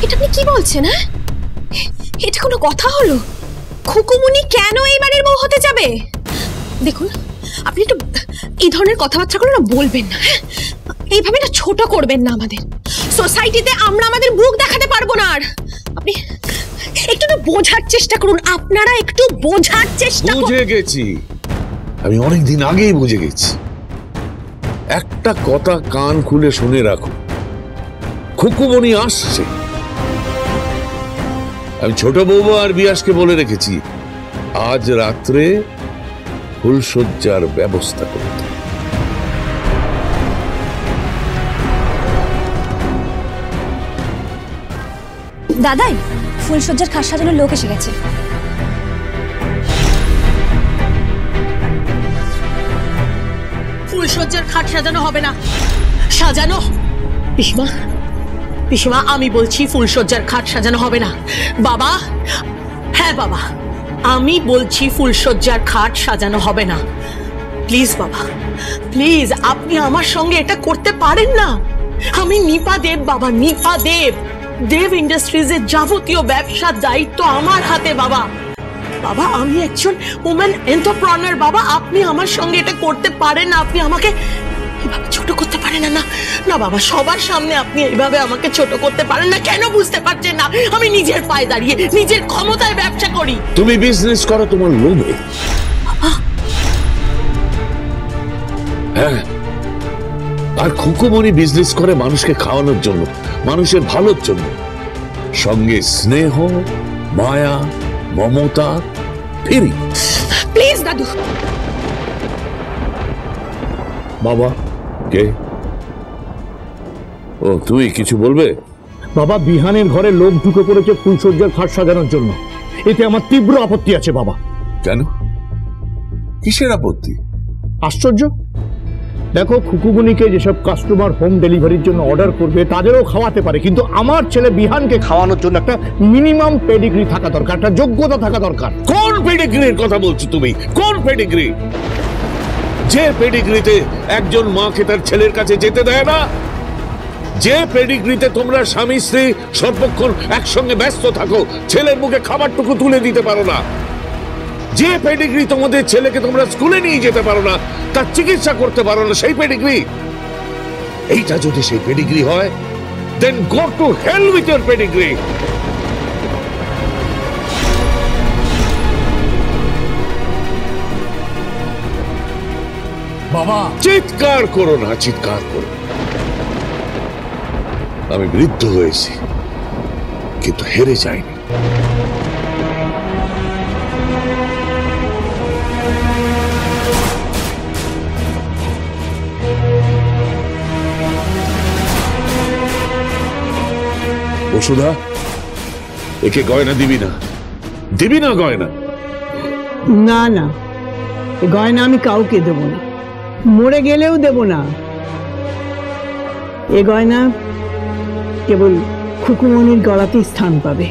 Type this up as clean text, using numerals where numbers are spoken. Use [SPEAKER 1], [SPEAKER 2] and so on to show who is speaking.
[SPEAKER 1] এটা আপনি কি বলছেন? হ্যাঁ, এটা কোনো কথা হলো? খুকুমনি কেন এই বাড়ির বউ হতে যাবে? দেখুন, আপনি একটু এই ধরনের কথাবার্তাগুলো না বলবেন না। হ্যাঁ, এইভাবে না ছোট করবেন না আমাদের। সোসাইটিতে আমরা আমাদের মুখ দেখাতে পারবো না। আর আপনি একটু তো বোঝার চেষ্টা করুন। আপনারা একটু বোঝার চেষ্টা করুন।
[SPEAKER 2] বুঝে গেছি, আমি অনেকদিন আগেই বুঝে গেছি। একটা কথা কান খুলে শুনে রাখো, খুকুমনি আসছে। আমি ছোট বৌমা আর বিয়াসকে বলে রেখেছি আজ রাত্রে ফুলসজ্জার ব্যবস্থা করতে।
[SPEAKER 3] দাদাই, ফুলসজ্জার খাট সাজানোর লোক এসে গেছে।
[SPEAKER 4] ফুলসজ্জার খাট সাজানো হবে না। সাজানো? পিসিমা, পিসিমা, আমি বলছি ফুলসজ্জার খাট সাজানো হবে না। বাবা, হ্যাঁ বাবা, আমি বলছি ফুলসজ্জার খাট সাজানো হবে না। প্লিজ বাবা, প্লিজ, আপনি আমার সঙ্গে এটা করতে পারেন না। আমি নিপা দেব বাবা, নিপা দেব। দেব ইন্ডাস্ট্রিজের যাবতীয় ব্যবসার দায়িত্ব আমার হাতে বাবা। বাবা, আমি একজন ওম্যান এন্টারপ্রেনার বাবা। আপনি আমার সঙ্গে এটা করতে পারেন না। আপনি আমাকে এভাবে ছোট করতে পারেন না। না বাবা, সবার সামনে আপনি এইভাবে আমাকে ছোট করতে পারেন না। কেন বুঝতে পারছেন না? আমি নিজের পায়ে দাঁড়িয়ে নিজের ক্ষমতায় ব্যবসা করি।
[SPEAKER 2] তুমি বিজনেস করো তোমার লোভে। হ্যাঁ, আর খুকুমনি বিজনেস করে মানুষকে খাওয়ানোর জন্য, মানুষের ভালোর জন্য। সঙ্গে স্নেহ, মায়া, মমতা, ফিরি।
[SPEAKER 1] প্লিজ দাদু।
[SPEAKER 2] বাবা কে? ও, তুই কিছু বলবে?
[SPEAKER 5] বাবা, বিহানের ঘরে লোক ঢুকে পড়েছে ফুলসজ্জার খাট সাজানোর জন্য। এতে আমার তীব্র আপত্তি আছে বাবা।
[SPEAKER 2] কেন? কিসের আপত্তি?
[SPEAKER 5] আশ্চর্য, দেখো, খুকুমনিকে যেসব কাস্টমার হোম ডেলিভারির জন্য অর্ডার করবে তাদেরও খাওয়াতে পারে, কিন্তু আমার ছেলে বিহানকে খাওয়ানোর জন্য একটা মিনিমাম পেডিগ্রি থাকা দরকার, একটা যোগ্যতা থাকা দরকার।
[SPEAKER 2] কোন পেডিগ্রির কথা বলছো তুমি? কোন পেডিগ্রি? যে পেডিগ্রিতে একজন মাকে তার ছেলের কাছে যেতে দেয় না, যে পেডিগ্রিতে তোমরা স্বামী স্ত্রী সর্বক্ষণ একসঙ্গে ব্যস্ত থাকো, ছেলের মুখে খাবারটুকু তুলে দিতে পারো না, যে পেডিগ্রি তোমাদের ছেলেকে তোমরা স্কুলে নিয়ে যেতে পারো না, তার চিকিৎসা করতে পারো না, সেই পেডিগ্রি। এইটা যদি সেই পেডিগ্রি হয়, then go to hell with your pedigree.
[SPEAKER 5] বাবা,
[SPEAKER 2] চিৎকার করো না, চিৎকার করো। আমি বৃদ্ধ হয়েছি, কিন্তু হেরে যাইনি। বসুধা, একে গয়না দিবি না, দিবি না গয়না?
[SPEAKER 6] না না, এ গয়না আমি কাউকে দেব না, মরে গেলেও দেব না। এ গয়না কেবল খুকুমনির গলাতেই স্থান পাবে।